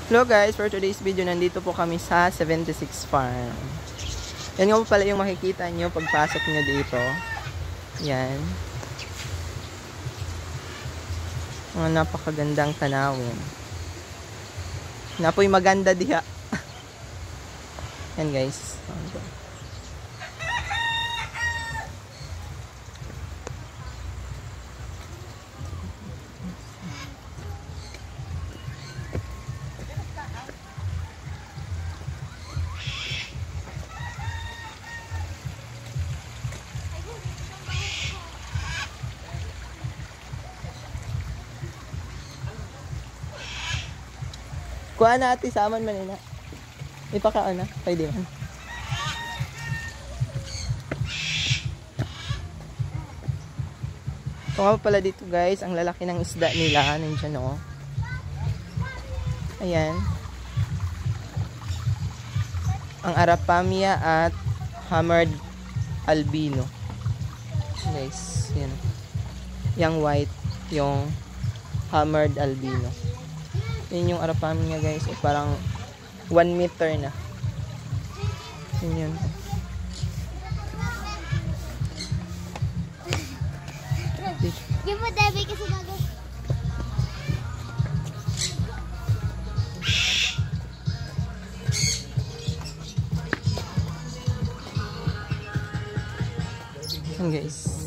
Hello guys, for today's video, nandito po kami sa 76 Farm. Yan nga po pala yung makikita nyo pagpasok nyo dito. Yan. Mga napakagandang tanawin. Napoy maganda diha. Yan guys. Kuha na ati saman man ina. Ipakaon na, pwede man. Ito nga pala dito guys, ang lalaki ng isda nila. Nandiyan o. Ayan. Ang Arapamia at Hammered Albino. Guys, yan. Yung white, yung Hammered Albino. Yun yung Arapamia guys, parang 1 meter na. Yun. Give mo Debbie kasi bago. Yan guys.